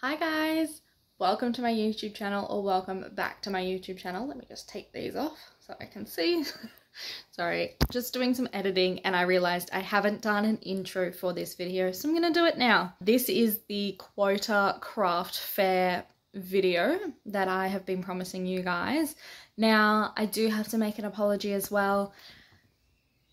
Hi guys, welcome to my YouTube channel, or welcome back to my YouTube channel. Let me just take these off so I can see. Sorry, just doing some editing and I realized I haven't done an intro for this video, so I'm gonna do it now. This is the Quota Craft Fair video that I have been promising you guys. Now, I do have to make an apology as well.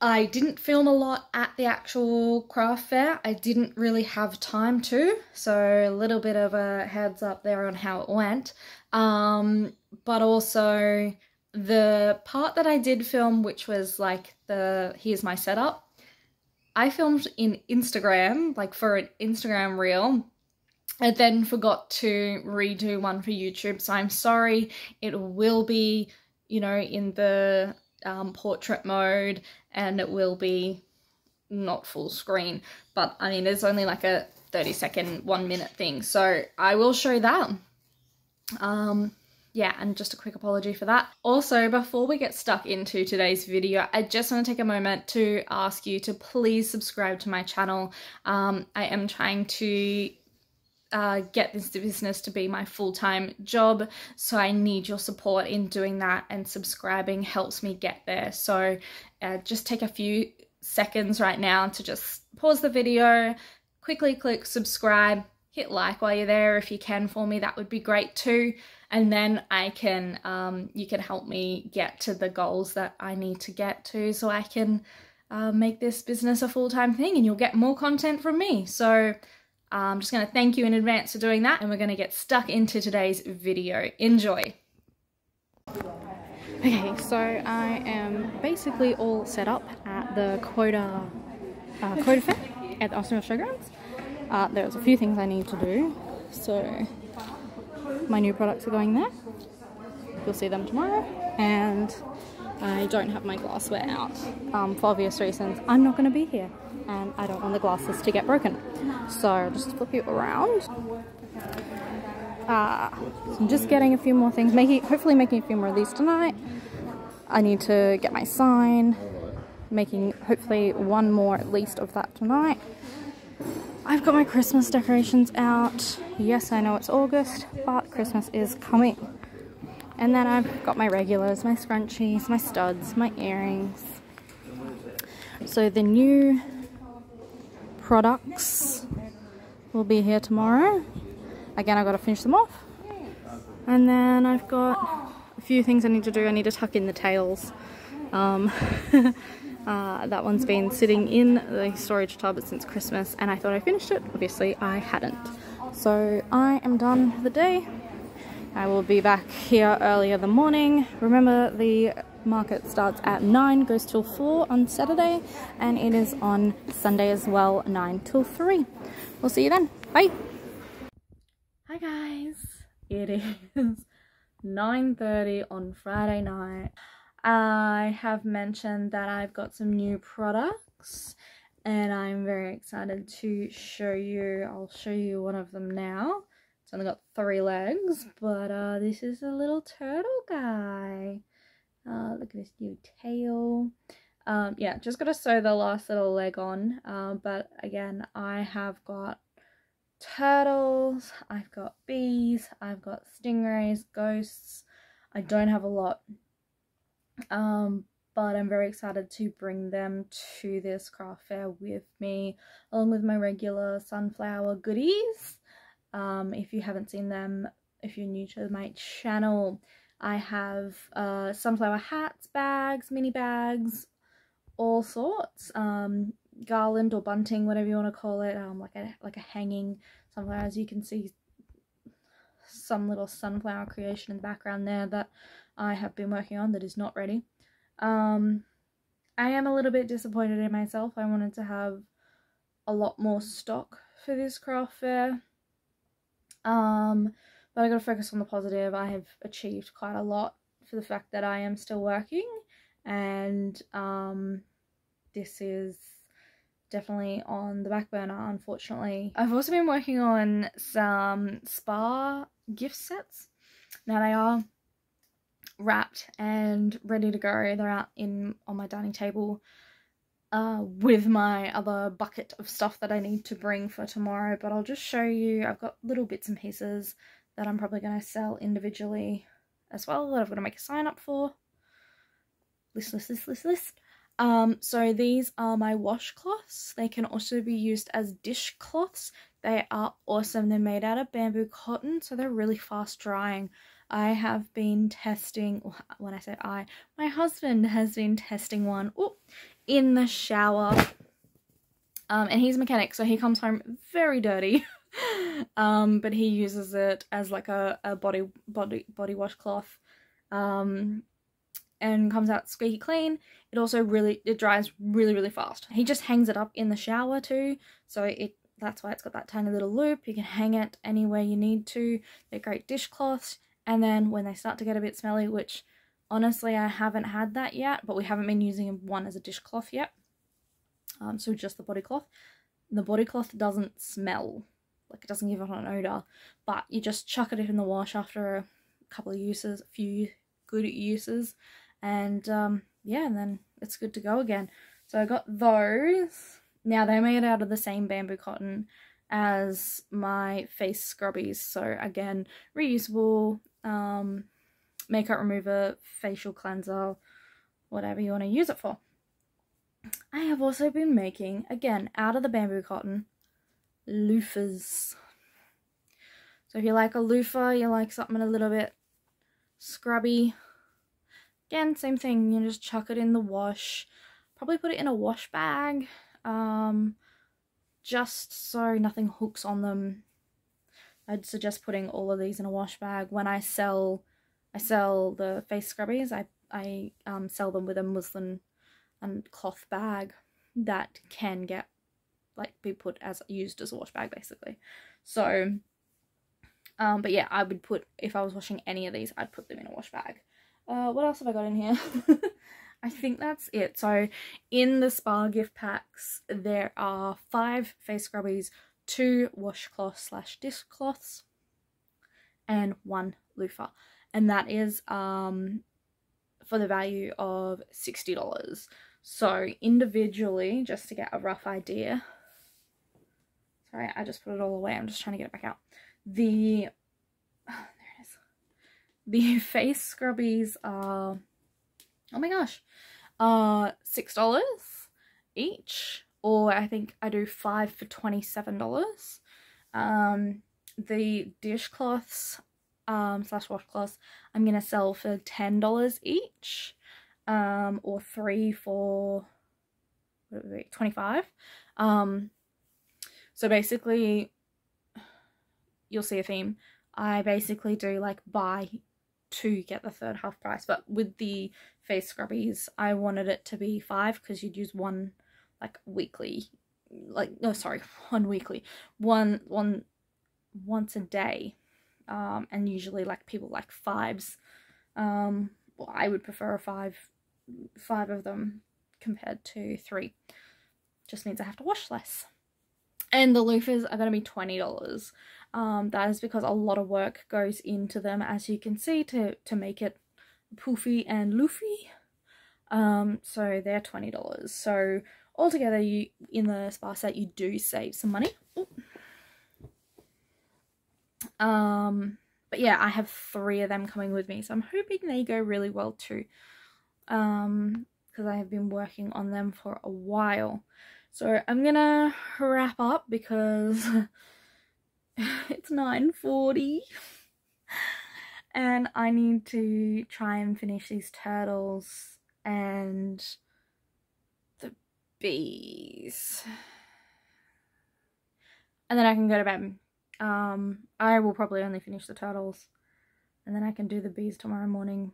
I didn't film a lot at the actual craft fair. I didn't really have time to, so a little bit of a heads up there on how it went. But also the part that I did film, which was like here's my setup, I filmed in Instagram, like for an Instagram reel. I then forgot to redo one for YouTube, so I'm sorry. It will be, you know, in the portrait mode, and it will be not full screen, but I mean it's only like a 30-second 1-minute thing, so I will show that. Yeah, and just a quick apology for that. Also, before we get stuck into today's video, I just want to take a moment to ask you to please subscribe to my channel. I am trying to get this business to be my full-time job, so I need your support in doing that, and subscribing helps me get there. So just take a few seconds right now to just pause the video, quickly click subscribe, hit like while you're there if you can for me, that would be great too, and then I can you can help me get to the goals that I need to get to, so I can make this business a full-time thing and you'll get more content from me. So I'm just going to thank you in advance for doing that, and we're going to get stuck into today's video. Enjoy! Okay, so I am basically all set up at the Quota Fair at the Austin Showgrounds. There's a few things I need to do, so my new products are going there. You'll see them tomorrow, and I don't have my glassware out for obvious reasons. I'm not going to be here, and I don't want the glasses to get broken. So I'll just flip you around. So I'm just getting a few more things, hopefully making a few more of these tonight. I need to get my sign, making hopefully one more at least of that tonight. I've got my Christmas decorations out. Yes, I know it's August, but Christmas is coming. And then I've got my regulars, my scrunchies, my studs, my earrings. So the new products will be here tomorrow. Again, I've got to finish them off. And then I've got a few things I need to do. I need to tuck in the tails. That one's been sitting in the storage tub since Christmas, and I thought I finished it. Obviously, I hadn't. So I am done for the day. I will be back here earlier in the morning. Remember, the market starts at 9, goes till 4 on Saturday, and it is on Sunday as well, 9 till 3. We'll see you then. Bye! Hi guys! It is 9:30 on Friday night. I have mentioned that I've got some new products, and I'm very excited to show you. I'll show you one of them now. It's only got 3 legs, but this is a little turtle guy. Look at this new tail. Yeah, just got to sew the last little leg on, but again, I have got turtles, I've got bees, I've got stingrays, ghosts. I don't have a lot, but I'm very excited to bring them to this craft fair with me, along with my regular sunflower goodies. If you haven't seen them, if you're new to my channel, I have sunflower hats, bags, mini bags, all sorts, garland or bunting, whatever you want to call it, like a hanging sunflower. As you can see, some little sunflower creation in the background there that I have been working on that is not ready. I am a little bit disappointed in myself. I wanted to have a lot more stock for this craft fair. But I gotta focus on the positive. I have achieved quite a lot for the fact that I am still working, and this is definitely on the back burner, unfortunately. I've also been working on some spa gift sets. Now they are wrapped and ready to go. They're out on my dining table. with my other bucket of stuff that I need to bring for tomorrow, but I'll just show you. I've got little bits and pieces that I'm probably going to sell individually as well, that I've got to make a sign up for. List. So these are my washcloths. They can also be used as dishcloths. They are awesome. They're made out of bamboo cotton, so they're really fast drying. I have been testing, when I say I, my husband has been testing one in the shower. And he's a mechanic, so he comes home very dirty. But he uses it as like a body washcloth. And comes out squeaky clean. It also it dries really fast. He just hangs it up in the shower too, so that's why it's got that tiny little loop. You can hang it anywhere you need to. They're great dishcloths. And then when they start to get a bit smelly, which honestly I haven't had that yet, but we haven't been using one as a dishcloth yet. So just the body cloth. The body cloth doesn't smell, like it doesn't give off an odor, but you just chuck it in the wash after a couple of uses, a few good uses, and yeah, and then it's good to go again. So I got those. Now they're made out of the same bamboo cotton as my face scrubbies, so again, reusable, makeup remover, facial cleanser, whatever you want to use it for. I have also been making, again, out of the bamboo cotton, loofahs. So if you like a loofah, you like something a little bit scrubby, again, same thing, you just chuck it in the wash. Probably put it in a wash bag, just so nothing hooks on them. I'd suggest putting all of these in a wash bag. When I sell the face scrubbies, I sell them with a muslin and cloth bag that can get, like, be put as used as a wash bag basically. So but yeah, I would put, if I was washing any of these, I'd put them in a wash bag. What else have I got in here? I think that's it. So in the spa gift packs, there are 5 face scrubbies, 2 washcloths / dishcloths, and 1 loofah. And that is for the value of $60. So individually, just to get a rough idea, sorry, I just put it all away, I'm just trying to get it back out. There it is. The face scrubbies are, oh my gosh, $6 each, or I think I do 5 for $27. The dishcloths / washcloths I'm gonna sell for $10 each, or 3 for $25. So basically, you'll see a theme. I basically do like buy 2 get the third half price, but with the face scrubbies I wanted it to be 5 because you'd use one like weekly, like, no, sorry, one weekly, one once a day, and usually like people like 5s. Well, I would prefer 5 of them compared to 3. Just means I have to wash less. And the loofahs are going to be $20. That is because a lot of work goes into them, as you can see, to make it poofy and loofy. So they're $20. So altogether, you, in the spa set, you do save some money. But yeah, I have 3 of them coming with me, so I'm hoping they go really well too. Because I have been working on them for a while. So I'm gonna wrap up because it's 9:40 and I need to try and finish these turtles and the bees, and then I can go to bed. I will probably only finish the turtles and then I can do the bees tomorrow morning.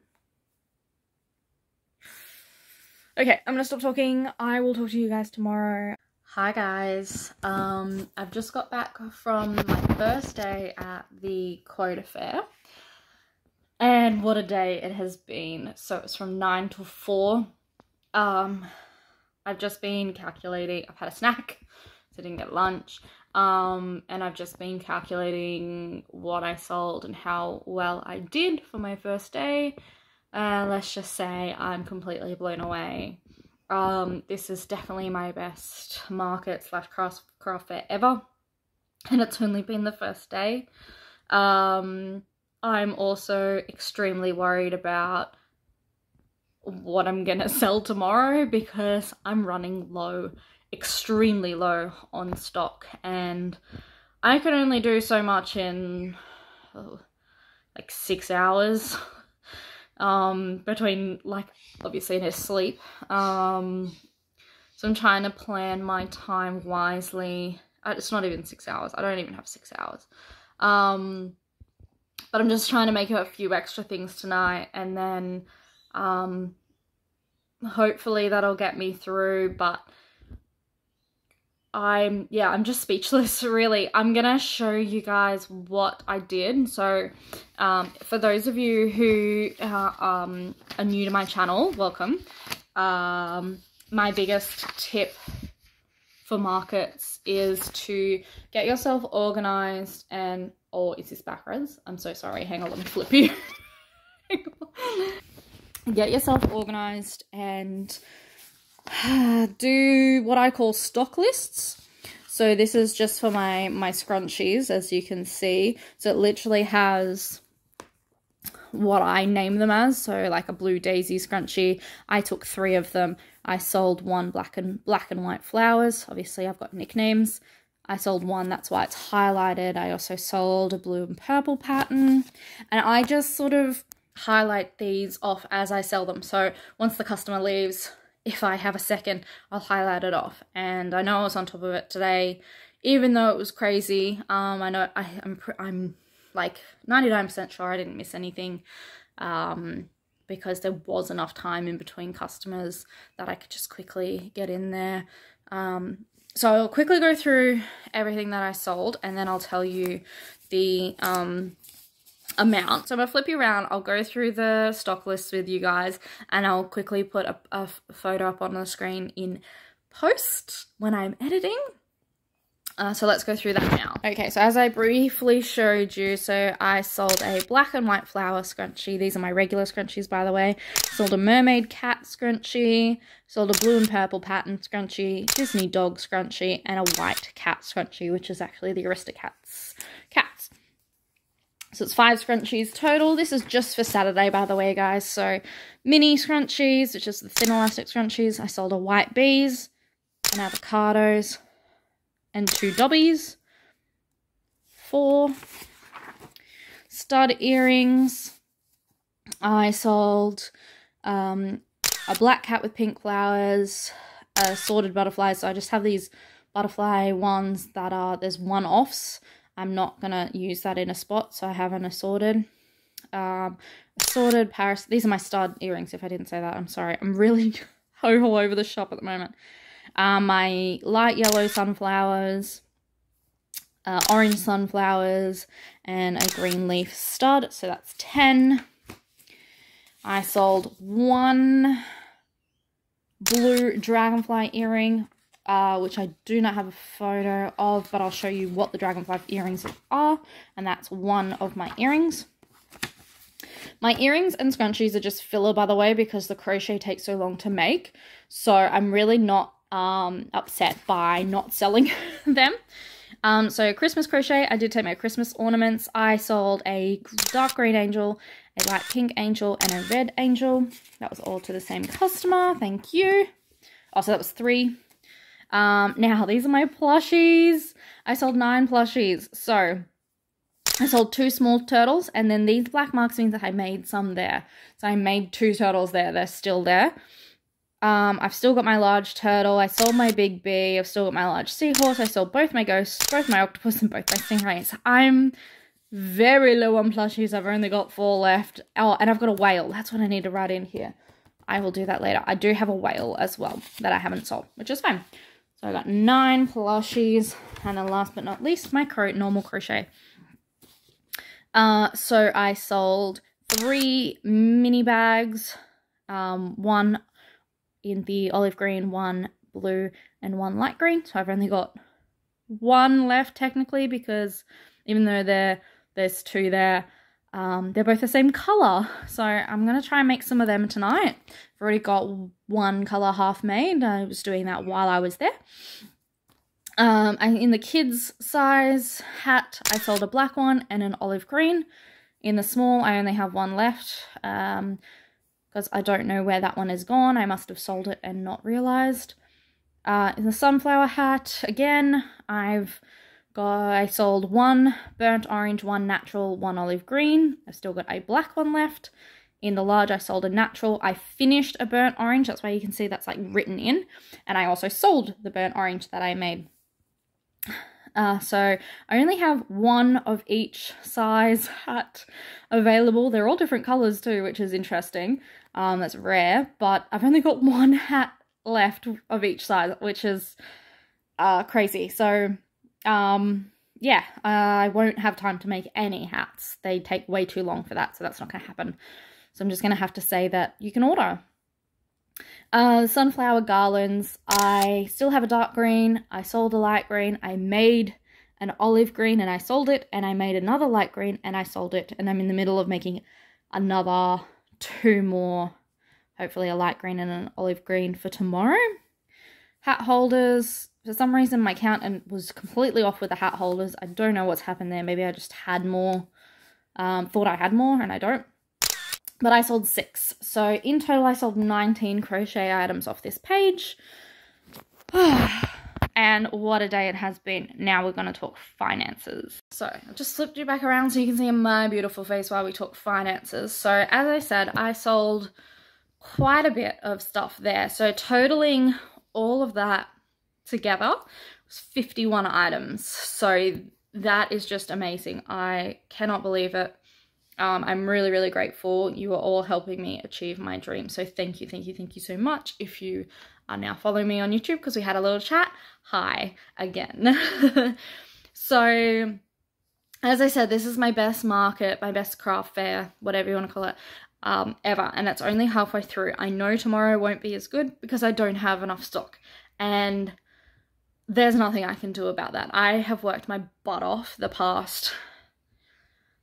Okay, I'm gonna stop talking. I will talk to you guys tomorrow. Hi guys, I've just got back from my first day at the quota fair, and what a day it has been. So it's from 9 till 4. I've just been calculating, I've had a snack, so I didn't get lunch, and I've just been calculating what I sold and how well I did for my first day. Let's just say I'm completely blown away. This is definitely my best market / craft fair ever, and it's only been the first day. I'm also extremely worried about what I'm gonna sell tomorrow because I'm running low, extremely low on stock, and I can only do so much in like 6 hours between, like, obviously I need to sleep. So I'm trying to plan my time wisely. It's not even 6 hours. I don't even have 6 hours. But I'm just trying to make a few extra things tonight, and then hopefully that'll get me through. But I'm just speechless, really. I'm gonna show you guys what I did. So for those of you who are new to my channel, welcome. My biggest tip for markets is to get yourself organized and, oh, is this backwards? I'm so sorry. Hang on, let me flip you. Get yourself organized and do what I call stock lists. So this is just for my scrunchies, as you can see. So it literally has what I name them as. So like a blue daisy scrunchie, I took 3 of them. I sold 1 black and white flowers. Obviously I've got nicknames. I sold 1, that's why it's highlighted. I also sold a blue and purple pattern, and I just sort of highlight these off as I sell them. So once the customer leaves, if I have a second, I'll highlight it off. And I know I was on top of it today, even though it was crazy. I know I'm like 99% sure I didn't miss anything, because there was enough time in between customers that I could just quickly get in there. So I'll quickly go through everything that I sold, and then I'll tell you the amount. So I'm gonna flip you around, I'll go through the stock list with you guys, and I'll quickly put a photo up on the screen in post when I'm editing. So let's go through that now. Okay, so as I briefly showed you, so I sold a black and white flower scrunchie. These are my regular scrunchies, by the way. Sold a mermaid cat scrunchie, sold a blue and purple pattern scrunchie, Disney dog scrunchie, and a white cat scrunchie, which is actually the Aristocats cats. So it's 5 scrunchies total. This is just for Saturday, by the way, guys. So mini scrunchies, which is the thin elastic scrunchies. I sold a white bees, and avocados, and 2 dobbies, 4 stud earrings. I sold a black cat with pink flowers, assorted butterflies. So I just have these butterfly ones that are, there's one-offs. I'm not going to use that in a spot, so I have an assorted. Assorted Paris. These are my stud earrings, if I didn't say that. I'm sorry. I'm really all over the shop at the moment. My light yellow sunflowers, orange sunflowers, and a green leaf stud. So that's 10. I sold 1 blue dragonfly earring, which I do not have a photo of, but I'll show you what the dragonfly earrings are, and that's 1 of my earrings. My earrings and scrunchies are just filler, by the way, because the crochet takes so long to make. So I'm really not upset by not selling them. So Christmas crochet, I did take my Christmas ornaments. I sold a dark green angel, a light pink angel, and a red angel. That was all to the same customer. Thank you. Oh, so that was 3. Now these are my plushies. I sold 9 plushies. So I sold 2 small turtles, and then these black marks means that I made some there. So I made 2 turtles there. They're still there. I've still got my large turtle. I sold my big bee. I've still got my large seahorse. I sold both my ghosts, both my octopus, and both my stingrays. I'm very low on plushies. I've only got 4 left. Oh, and I've got a whale. That's what I need to write in here. I will do that later. I do have a whale as well that I haven't sold, which is fine. So I got 9 plushies. And then last but not least, my normal crochet. So I sold 3 mini bags. 1 in the olive green, 1 blue, and 1 light green. So I've only got 1 left technically, because even though there's 2 there, they're both the same color. So I'm going to try and make some of them tonight I've already got one colour half made. I was doing that while I was there. In the kids size hat, I sold a black one and an olive green. In the small, I only have one left because I don't know where that one is gone. I must have sold it and not realised. In the sunflower hat, again, I sold one burnt orange, one natural, one olive green. I've still got a black one left. In the large, I sold a natural. I finished a burnt orange. That's why you can see that's like written in. And I also sold the burnt orange that I made. So I only have one of each size hat available. They're all different colors too, which is interesting. That's rare, but I've only got one hat left of each size, which is crazy. So yeah, I won't have time to make any hats. They take way too long for that, so that's not going to happen. So I'm just going to have to say that you can order. Sunflower garlands, I still have a dark green. I sold a light green. I made an olive green and I sold it. And I made another light green and I sold it. And I'm in the middle of making another 2 more, hopefully a light green and an olive green for tomorrow. Hat holders, for some reason my count was completely off with the hat holders. I don't know what's happened there. Maybe I just had more, thought I had more and I don't. But I sold 6. So in total, I sold 19 crochet items off this page. And what a day it has been. Now we're going to talk finances. So I've just flipped you back around so you can see my beautiful face while we talk finances. So as I said, I sold quite a bit of stuff there. So totaling all of that together was 51 items. So that is just amazing. I cannot believe it. I'm really, really grateful. You are all helping me achieve my dream. So thank you, thank you, thank you so much. If you are now following me on YouTube because we had a little chat, hi again. So as I said, this is my best market, my best craft fair, whatever you want to call it, ever. And it's only halfway through. I know tomorrow won't be as good because I don't have enough stock. And there's nothing I can do about that. I have worked my butt off the past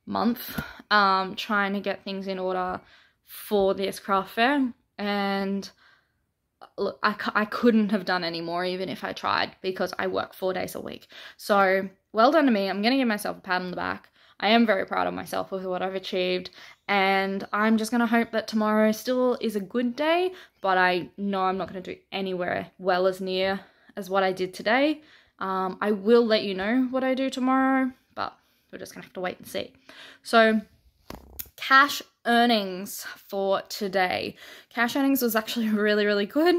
month trying to get things in order for this craft fair, and look, I couldn't have done any more even if I tried because I work 4 days a week. So well done to me. I'm gonna give myself a pat on the back. I am very proud of myself with what I've achieved, and I'm just gonna hope that tomorrow still is a good day, but I know I'm not gonna do anywhere well as near as what I did today. I will let you know what I do tomorrow, but we're just gonna have to wait and see. So cash earnings for today. Cash earnings was actually really, really good.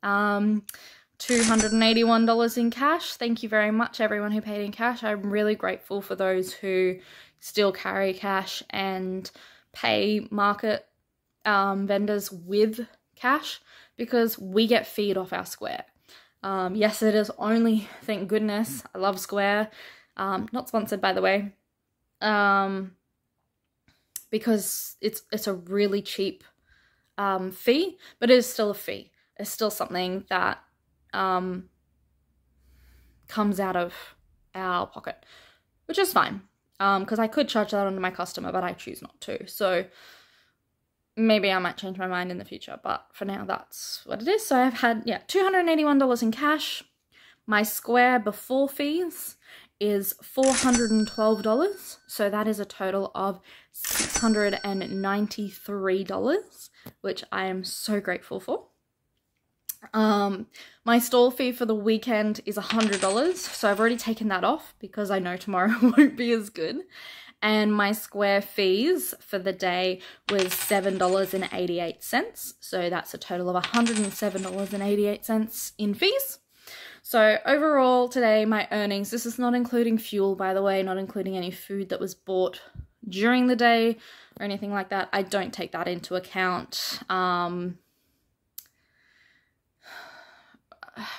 $281 in cash. Thank you very much everyone who paid in cash. I'm really grateful for those who still carry cash and pay market vendors with cash because we get feed off our Square. Yes, it is only, thank goodness, I love Square. Not sponsored by the way. Because it's a really cheap fee, but it is still a fee. It's still something that comes out of our pocket, which is fine, because I could charge that onto my customer, but I choose not to. So maybe I might change my mind in the future, but for now that's what it is. So I've had, yeah, $281 in cash. My Square before fees is $412, so that is a total of $693, which I am so grateful for. My stall fee for the weekend is $100, so I've already taken that off because I know tomorrow won't be as good. And my Square fees for the day was $7.88, so that's a total of $107.88 in fees. So overall today, my earnings, this is not including fuel, by the way, not including any food that was bought during the day or anything like that. I don't take that into account.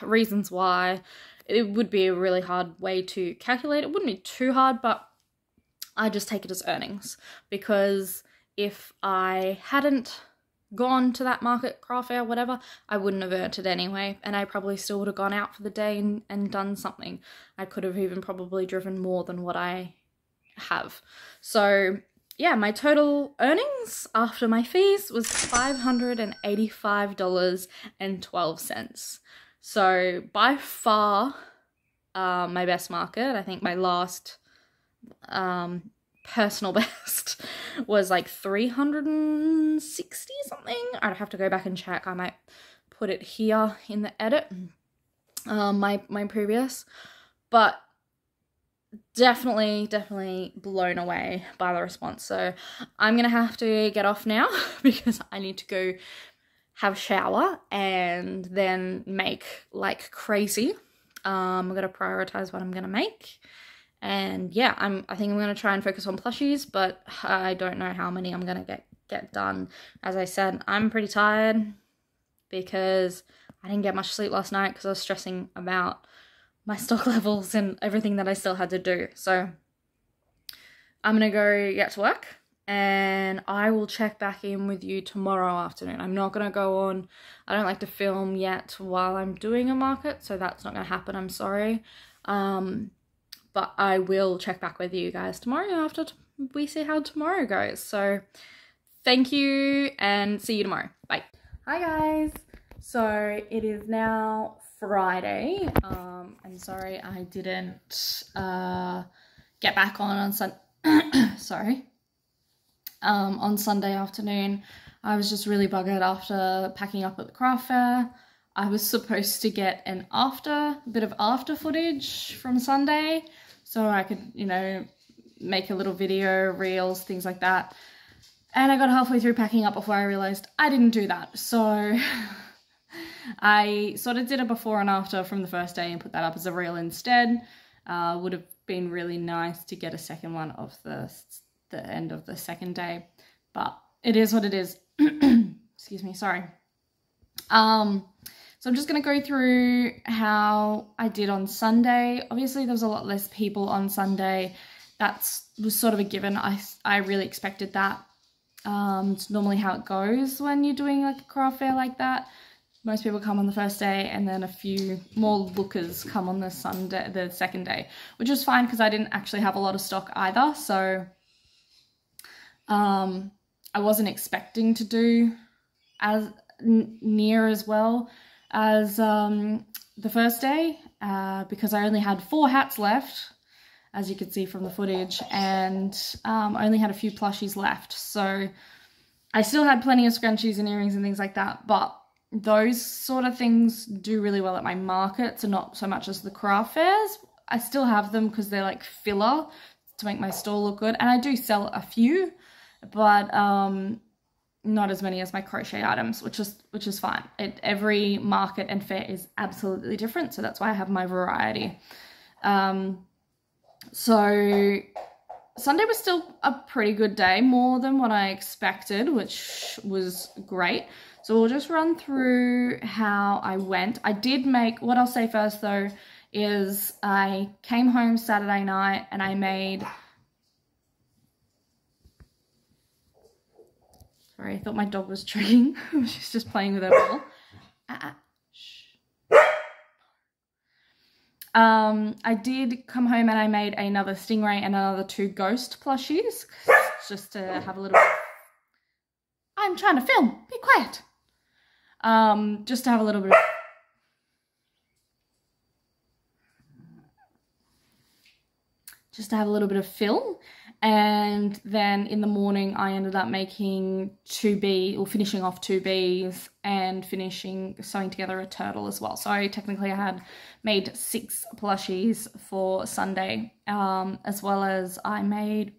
Reasons why. It would be a really hard way to calculate. It wouldn't be too hard, but I just take it as earnings because if I hadn't gone to that market, craft fair, whatever, I wouldn't have earned it anyway, and I probably still would have gone out for the day and done something. I could have even probably driven more than what I have. So yeah, my total earnings after my fees was $585.12. So by far my best market. I think my last personal best was like 360 something. I'd have to go back and check. I might put it here in the edit, my previous, but definitely blown away by the response. So I'm gonna have to get off now because I need to go have a shower and then make like crazy. I'm gonna prioritize what I'm gonna make, and yeah, I think I'm gonna try and focus on plushies, but I don't know how many I'm gonna get done. As I said, I'm pretty tired because I didn't get much sleep last night because I was stressing about my stock levels and everything that I still had to do. So I'm gonna go get to work and I will check back in with you tomorrow afternoon. I'm not gonna go on, I don't like to film yet while I'm doing a market, so that's not gonna happen, I'm sorry. But I will check back with you guys tomorrow after we see how tomorrow goes. So thank you and see you tomorrow. Bye. Hi guys. So it is now Friday. I'm sorry I didn't get back on sorry. On Sunday afternoon. I was just really buggered after packing up at the craft fair. I was supposed to get a bit of after footage from Sunday so I could, you know, make a little video, reels, things like that. And I got halfway through packing up before I realized I didn't do that. So I sort of did a before and after from the first day and put that up as a reel instead. Would have been really nice to get a second one of the end of the second day, but it is what it is. Excuse me, sorry. So I'm just going to go through how I did on Sunday. Obviously there was a lot less people on Sunday. That was sort of a given. I really expected that. It's normally how it goes when you're doing like a craft fair like that. Most people come on the first day and then a few more lookers come on the second day, which was fine because I didn't actually have a lot of stock either. So I wasn't expecting to do as near as well as the first day because I only had 4 hats left, as you can see from the footage, and I only had a few plushies left. So I still had plenty of scrunchies and earrings and things like that, but those sort of things do really well at my markets and not so much as the craft fairs. I still have them because they're like filler to make my store look good, and I do sell a few, but not as many as my crochet items, which is fine. Every market and fair is absolutely different, so that's why I have my variety. So Sunday was still a pretty good day, more than what I expected, which was great. So we'll just run through how I went. I did make, what I'll say first though, is I came home Saturday night and I made, sorry, I thought my dog was treeing. She's just playing with her ball. I did come home and I made another stingray and another 2 ghost plushies just to have a little, I'm trying to film, be quiet. Just to have a little bit of, fill. And then in the morning I ended up making 2B, or finishing off 2Bs and sewing together a turtle as well. So technically I had made 6 plushies for Sunday, as well as I made,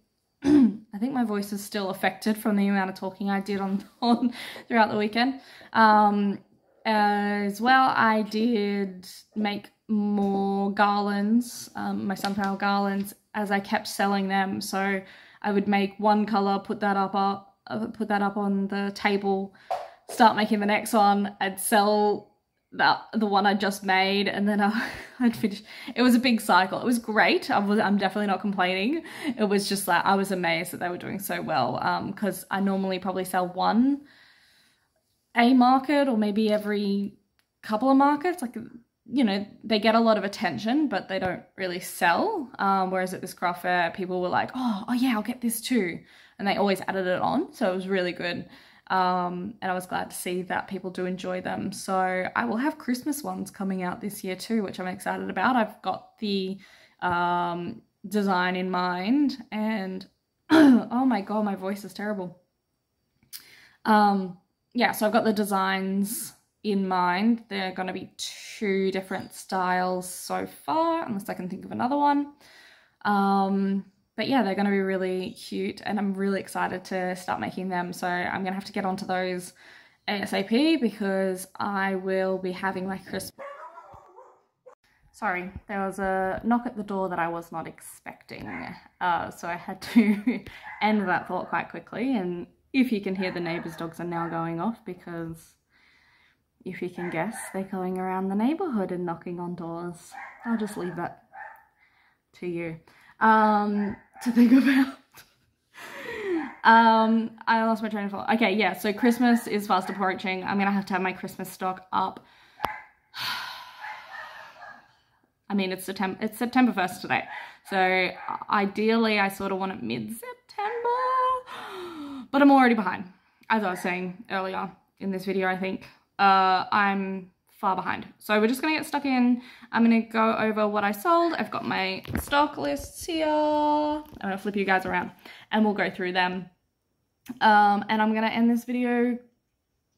I think my voice is still affected from the amount of talking I did on throughout the weekend. As well, I did make more garlands, my sunflower garlands, as I kept selling them. So I would make one color, put that up on the table, start making the next one, I'd sell the one I just made, and then I'd finish. It was a big cycle. It was great. I'm definitely not complaining. It was just like I was amazed that they were doing so well, because I normally probably sell one a market or maybe every couple of markets. Like you know, they get a lot of attention, but they don't really sell. Whereas at this craft fair, people were like, oh yeah, I'll get this too. And they always added it on. So it was really good. And I was glad to see that people do enjoy them. So I will have Christmas ones coming out this year too, which I'm excited about. I've got the design in mind, and oh my god, my voice is terrible. Yeah, so I've got the designs in mind. They're going to be 2 different styles so far, unless I can think of another one. But yeah, they're going to be really cute, and I'm really excited to start making them. So I'm going to have to get onto those ASAP, because I will be having my Christmas... Sorry, there was a knock at the door that I was not expecting. So I had to end that thought quite quickly. And if you can hear, the neighbours' dogs are now going off, because if you can guess, they're going around the neighbourhood and knocking on doors. I'll just leave that to you to think about. I lost my train of thought. Okay, yeah, so Christmas is fast approaching. I'm gonna have to have my Christmas stock up. I mean, it's September 1st today. So ideally I sort of want it mid-September, but I'm already behind. As I was saying earlier in this video, I think I'm far behind. So we're just gonna get stuck in. I'm gonna go over what I sold. I've got my stock lists here. I'm gonna flip you guys around and we'll go through them. And I'm gonna end this video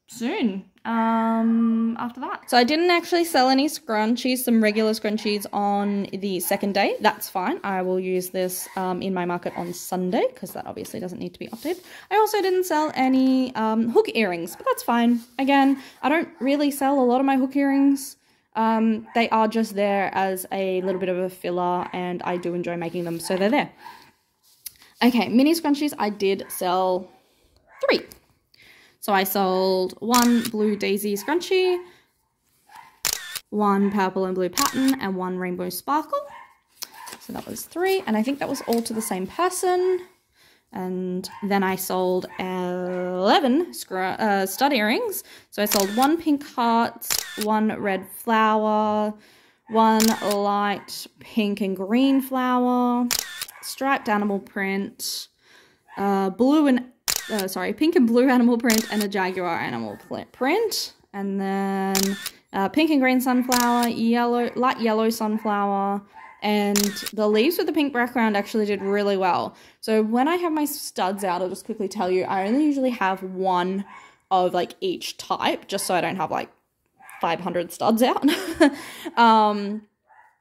soon after that. So I didn't actually sell any scrunchies, some regular scrunchies on the second day. That's fine. I will use this in my market on Sunday, because that obviously doesn't need to be updated. I also didn't sell any hook earrings, but that's fine. Again, I don't really sell a lot of my hook earrings. They are just there as a little bit of a filler, and I do enjoy making them, so they're there. Okay, mini scrunchies, I did sell 3. So I sold 1 blue daisy scrunchie, 1 purple and blue pattern, and 1 rainbow sparkle. So that was 3, and I think that was all to the same person. And then I sold 11 stud earrings. So I sold 1 pink heart, 1 red flower, 1 light pink and green flower, striped animal print, pink and blue animal print, and a jaguar animal print. And then pink and green sunflower, light yellow sunflower, and the leaves with the pink background actually did really well. So when I have my studs out, I'll just quickly tell you, I only usually have 1 of like each type, just so I don't have like 500 studs out.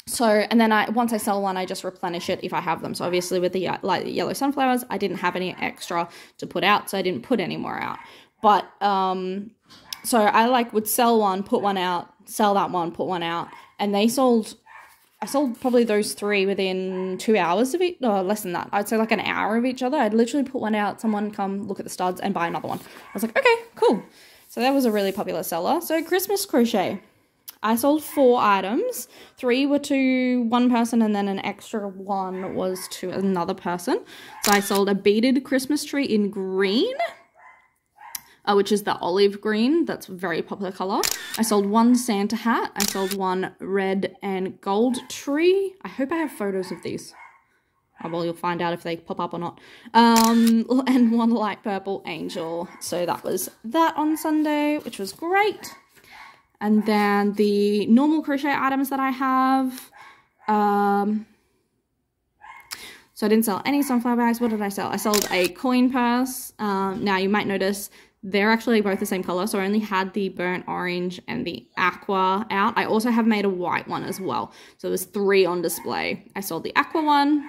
So, and then once I sell 1, I just replenish it if I have them. So obviously with the light yellow sunflowers, I didn't have any extra to put out, so I didn't put any more out. But, so I would sell 1, put 1 out, sell that 1, put 1 out, and I sold probably those 3 within 2 hours of each, or less than that. I'd say like an hour of each other. I'd literally put 1 out, someone come look at the studs and buy another one. I was like, okay, cool. So that was a really popular seller. So Christmas crochet. I sold 4 items. 3 were to one person, and then an extra 1 was to another person. So I sold a beaded Christmas tree in green, which is the olive green. That's a very popular color. I sold 1 Santa hat. I sold 1 red and gold tree. I hope I have photos of these. Oh, well, you'll find out if they pop up or not. And 1 light purple angel. So that was that on Sunday, which was great. And then the normal crochet items that I have. So I didn't sell any sunflower bags. What did I sell? I sold a coin purse. Now you might notice they're actually both the same color. So I only had the burnt orange and the aqua out. I also have made a white one as well. So there's 3 on display. I sold the aqua one.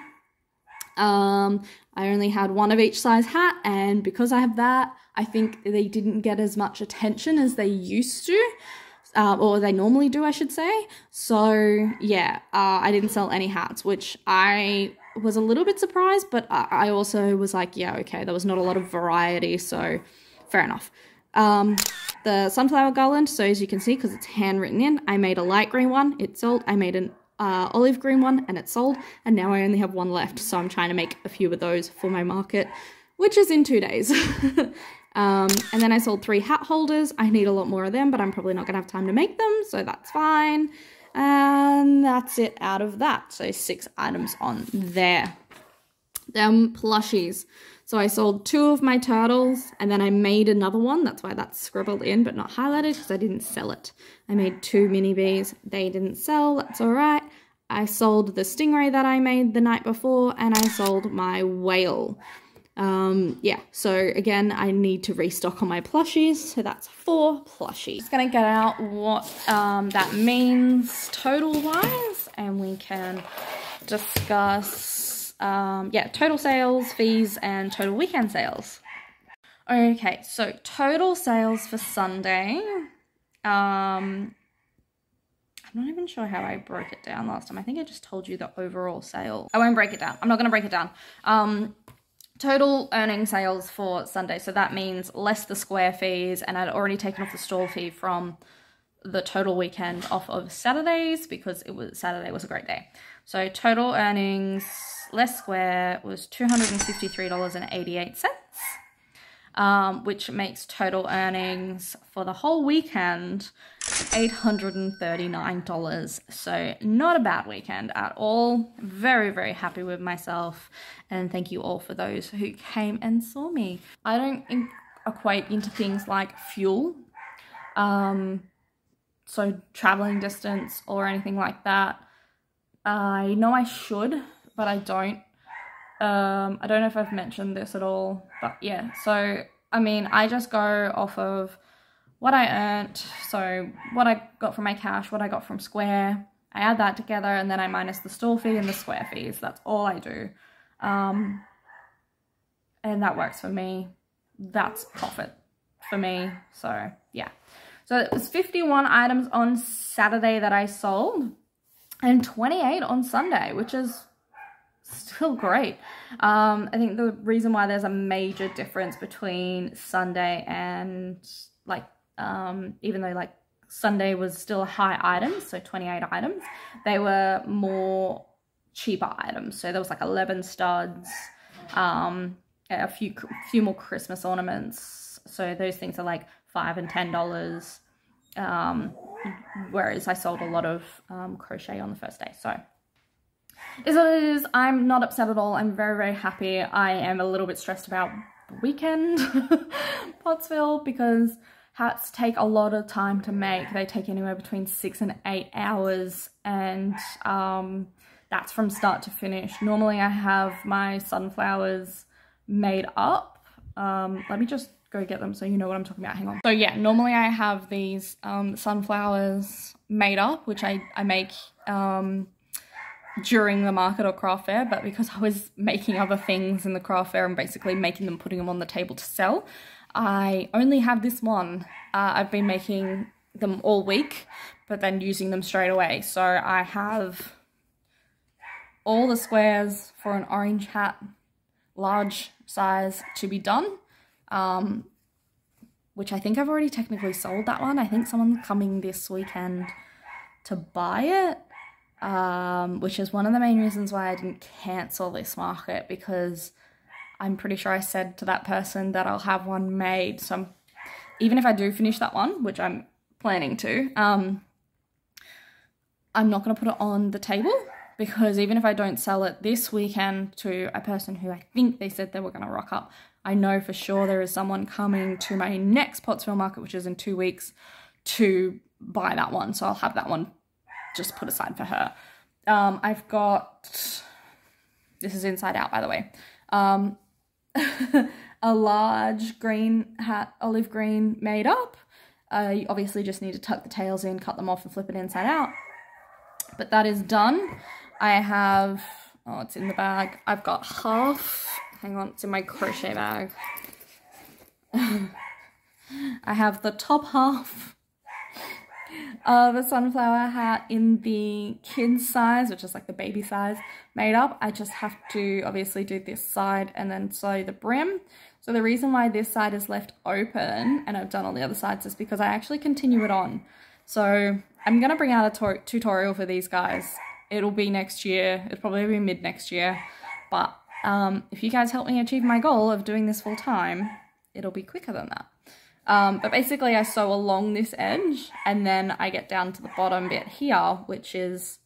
I only had 1 of each size hat. And because I have that, I think they didn't get as much attention as they used to. Or they normally do, I should say. So yeah, I didn't sell any hats, which I was a little bit surprised, but I also was like, yeah, okay, there was not a lot of variety, so fair enough. The sunflower garland, so as you can see, because it's handwritten in, I made a light green one, it sold. I made an olive green one, and it sold. And now I only have 1 left, so I'm trying to make a few of those for my market, which is in 2 days. And then I sold 3 hat holders. I need a lot more of them, but I'm probably not going to have time to make them, so that's fine. And that's it out of that. So 6 items on there. Then plushies. So I sold 2 of my turtles and then I made another one. That's why that's scribbled in but not highlighted because I didn't sell it. I made 2 mini bees. They didn't sell. That's all right. I sold the stingray that I made the night before and I sold my whale. Yeah, so again, I need to restock on my plushies. So that's 4 plushies. Just gonna get out what that means total wise and we can discuss yeah, total sales, fees, and total weekend sales. Okay, so total sales for Sunday. I'm not even sure how I broke it down last time. I think I just told you the overall sale. I won't break it down. I'm not going to break it down. Total earning sales for Sunday. So that means less the square fees, and I'd already taken off the stall fee from the total weekend off of Saturdays because Saturday was a great day. So total earnings, less square, was $253.88, which makes total earnings for the whole weekend $839. So not a bad weekend at all. Very, very happy with myself. And thank you all for those who came and saw me. I don't equate into things like fuel. So traveling distance or anything like that. I know I should, but I don't. I don't know if I've mentioned this at all, but yeah. So, I mean, I just go off of what I earned. So what I got from my cash, what I got from Square, I add that together and then I minus the stall fee and the Square fees. That's all I do. And that works for me. That's profit for me. So yeah. So it was 51 items on Saturday that I sold and 28 on Sunday, which is still great. I think the reason why there's a major difference between Sunday and like, even though like Sunday was still high items, so 28 items, they were more cheaper items. So there was like 11 studs, a few more Christmas ornaments. So those things are like $5 and $10. Whereas I sold a lot of crochet on the first day. So is what it is. I'm not upset at all. I'm very, very happy. I am a little bit stressed about the weekend Pottsville because hats take a lot of time to make. They take anywhere between 6 and 8 hours, and that's from start to finish. Normally I have my sunflowers made up. Let me just go get them so you know what I'm talking about. Hang on. So yeah, normally I have these sunflowers made up, which I make during the market or craft fair, but because I was making other things in the craft fair and basically making them, putting them on the table to sell, I only have this one. I've been making them all week, but then using them straight away. So I have all the squares for an orange hat, large size, to be done, which I think I've already technically sold that one. I think someone's coming this weekend to buy it. Which is one of the main reasons why I didn't cancel this market, because I'm pretty sure I said to that person that I'll have one made. So even if I do finish that one, which I'm planning to, I'm not going to put it on the table, because even if I don't sell it this weekend to a person who I think they said they were going to rock up, I know for sure there is someone coming to my next Pottsville market, which is in 2 weeks, to buy that one. So I'll have that one just put aside for her. I've got, this is inside out by the way, a large green hat, olive green, made up. You obviously just need to tuck the tails in, cut them off and flip it inside out. But that is done. I have, oh, it's in the bag. I've got half, hang on, it's in my crochet bag. I have the top half of a sunflower hat in the kids size, which is like the baby size, made up. I just have to obviously do this side and then sew the brim. So the reason why this side is left open and I've done all the other sides is because I actually continue it on. So I'm going to bring out a tutorial for these guys. It'll be next year. It'll probably be mid next year. But if you guys help me achieve my goal of doing this full time, it'll be quicker than that. But basically I sew along this edge and then I get down to the bottom bit here, which is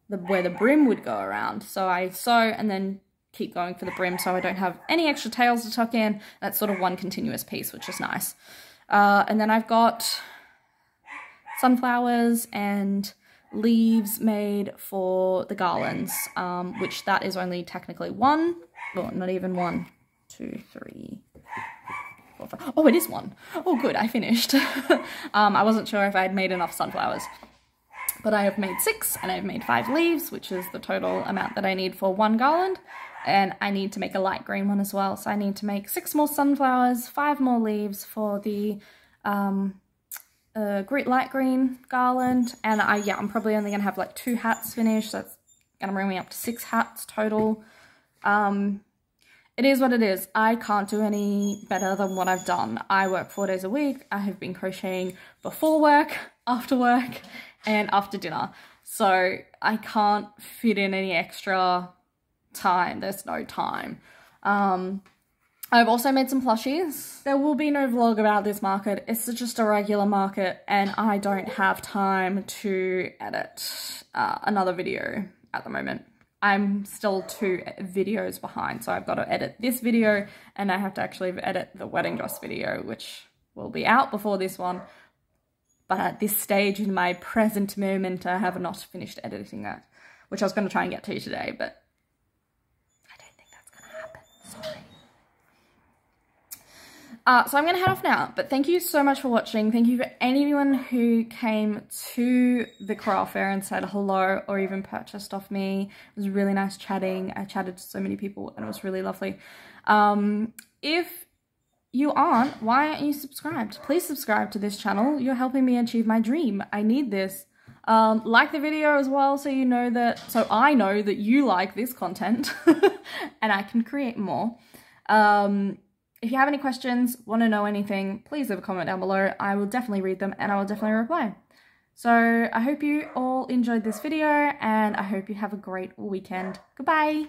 where the brim would go around. So I sew and then keep going for the brim so I don't have any extra tails to tuck in. That's sort of one continuous piece, which is nice. And then I've got sunflowers and leaves made for the garlands, which that is only technically one, well, not even 1, 2, 3, 4, 5. Oh, it is 1. Oh, good, I finished. I wasn't sure if I had made enough sunflowers, but I have made 6 and I've made 5 leaves, which is the total amount that I need for 1 garland. And I need to make a light green one as well. So I need to make 6 more sunflowers, 5 more leaves for the light green garland. And I'm probably only gonna have like 2 hats finished. So that's gonna bring me up to 6 hats total. It is what it is. I can't do any better than what I've done. I work 4 days a week. I have been crocheting before work, after work, and after dinner. So I can't fit in any extra time. There's no time. I've also made some plushies. There will be no vlog about this market. It's just a regular market and I don't have time to edit another video at the moment. I'm still 2 videos behind, so I've got to edit this video and I have to actually edit the wedding dress video, which will be out before this one. But at this stage in my present moment, I have not finished editing that, which I was going to try and get to today, but I don't think that's going to happen. Sorry. So I'm going to head off now, but thank you so much for watching. Thank you for anyone who came to the craft fair and said hello or even purchased off me. It was really nice chatting. I chatted to so many people and it was really lovely. If you aren't, why aren't you subscribed? Please subscribe to this channel. You're helping me achieve my dream. I need this. Like the video as well so you know that, so I know that you like this content and I can create more. If you have any questions, want to know anything, please leave a comment down below. I will definitely read them and I will definitely reply. So I hope you all enjoyed this video and I hope you have a great weekend. Goodbye.